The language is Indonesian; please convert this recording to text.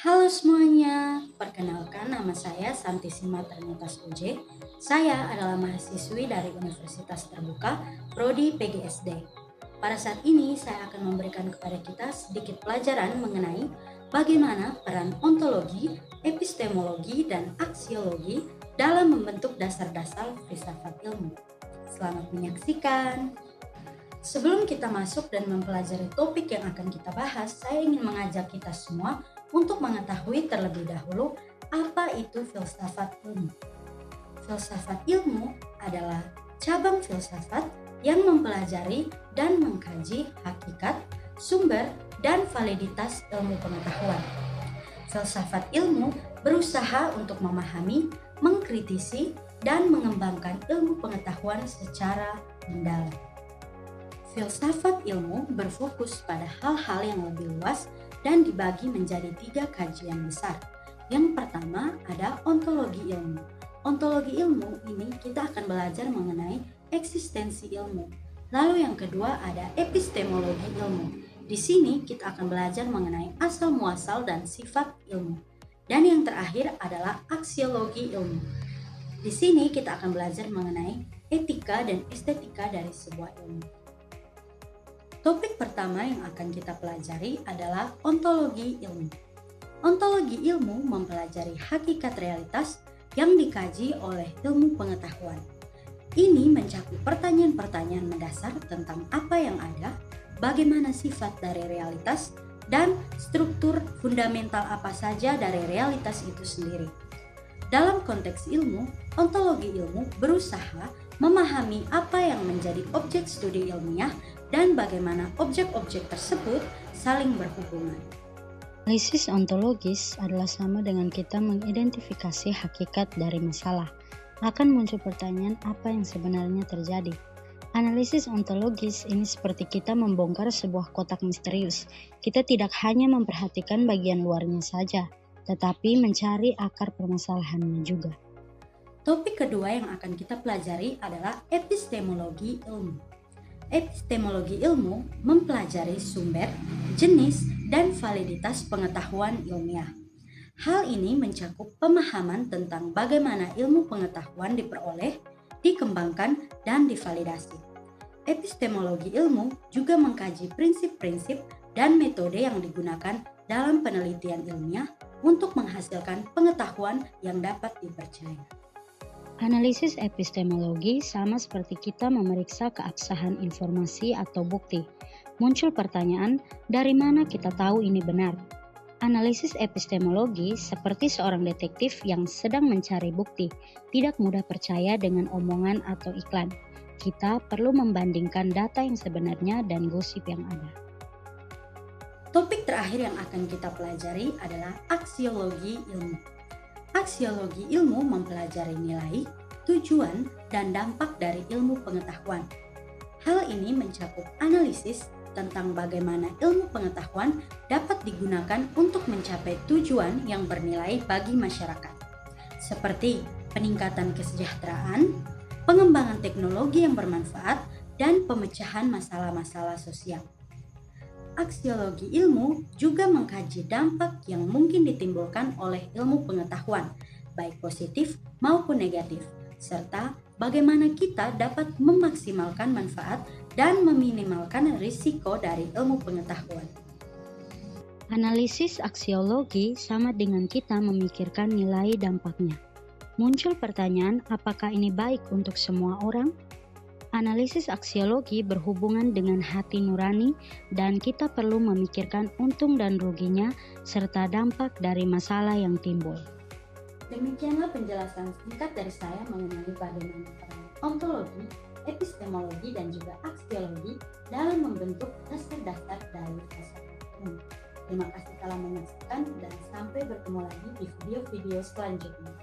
Halo semuanya, perkenalkan nama saya Santi Sima Ternitas UJ. Saya adalah mahasiswi dari Universitas Terbuka, Prodi PGSD. Pada saat ini saya akan memberikan kepada kita sedikit pelajaran mengenai bagaimana peran ontologi, epistemologi, dan aksiologi dalam membentuk dasar-dasar filsafat ilmu. Selamat menyaksikan. Sebelum kita masuk dan mempelajari topik yang akan kita bahas, saya ingin mengajak kita semua untuk mengetahui terlebih dahulu apa itu filsafat ilmu. Filsafat ilmu adalah cabang filsafat yang mempelajari dan mengkaji hakikat, sumber, dan validitas ilmu pengetahuan. Filsafat ilmu berusaha untuk memahami, mengkritisi, dan mengembangkan ilmu pengetahuan secara mendalam. Filsafat ilmu berfokus pada hal-hal yang lebih luas dan dibagi menjadi 3 kajian besar. Yang pertama ada ontologi ilmu. Ontologi ilmu ini kita akan belajar mengenai eksistensi ilmu. Lalu yang kedua ada epistemologi ilmu. Di sini kita akan belajar mengenai asal-muasal dan sifat ilmu. Dan yang terakhir adalah aksiologi ilmu. Di sini kita akan belajar mengenai etika dan estetika dari sebuah ilmu. Topik pertama yang akan kita pelajari adalah ontologi ilmu. Ontologi ilmu mempelajari hakikat realitas yang dikaji oleh ilmu pengetahuan. Ini mencakup pertanyaan-pertanyaan mendasar tentang apa yang ada, bagaimana sifat dari realitas, dan struktur fundamental apa saja dari realitas itu sendiri. Dalam konteks ilmu, ontologi ilmu berusaha memahami apa yang menjadi objek studi ilmiah dan bagaimana objek-objek tersebut saling berhubungan. Analisis ontologis adalah sama dengan kita mengidentifikasi hakikat dari masalah. Akan muncul pertanyaan apa yang sebenarnya terjadi. Analisis ontologis ini seperti kita membongkar sebuah kotak misterius. Kita tidak hanya memperhatikan bagian luarnya saja, tetapi mencari akar permasalahannya juga. Topik kedua yang akan kita pelajari adalah epistemologi ilmu. Epistemologi ilmu mempelajari sumber, jenis, dan validitas pengetahuan ilmiah. Hal ini mencakup pemahaman tentang bagaimana ilmu pengetahuan diperoleh, dikembangkan, dan divalidasi. Epistemologi ilmu juga mengkaji prinsip-prinsip dan metode yang digunakan dalam penelitian ilmiah untuk menghasilkan pengetahuan yang dapat dipercaya. Analisis epistemologi sama seperti kita memeriksa keabsahan informasi atau bukti. Muncul pertanyaan, dari mana kita tahu ini benar? Analisis epistemologi seperti seorang detektif yang sedang mencari bukti, tidak mudah percaya dengan omongan atau iklan. Kita perlu membandingkan data yang sebenarnya dan gosip yang ada. Topik terakhir yang akan kita pelajari adalah aksiologi ilmu. Aksiologi ilmu mempelajari nilai, tujuan, dan dampak dari ilmu pengetahuan. Hal ini mencakup analisis tentang bagaimana ilmu pengetahuan dapat digunakan untuk mencapai tujuan yang bernilai bagi masyarakat, seperti peningkatan kesejahteraan, pengembangan teknologi yang bermanfaat, dan pemecahan masalah-masalah sosial. Aksiologi ilmu juga mengkaji dampak yang mungkin ditimbulkan oleh ilmu pengetahuan, baik positif maupun negatif, serta bagaimana kita dapat memaksimalkan manfaat dan meminimalkan risiko dari ilmu pengetahuan. Analisis aksiologi sama dengan kita memikirkan nilai dampaknya. Muncul pertanyaan, apakah ini baik untuk semua orang? Analisis aksiologi berhubungan dengan hati nurani dan kita perlu memikirkan untung dan ruginya serta dampak dari masalah yang timbul. Demikianlah penjelasan singkat dari saya mengenai bagaimana peran ontologi, epistemologi, dan juga aksiologi dalam membentuk dasar-dasar dari filsafat ilmu. Terima kasih telah menyaksikan dan sampai bertemu lagi di video-video selanjutnya.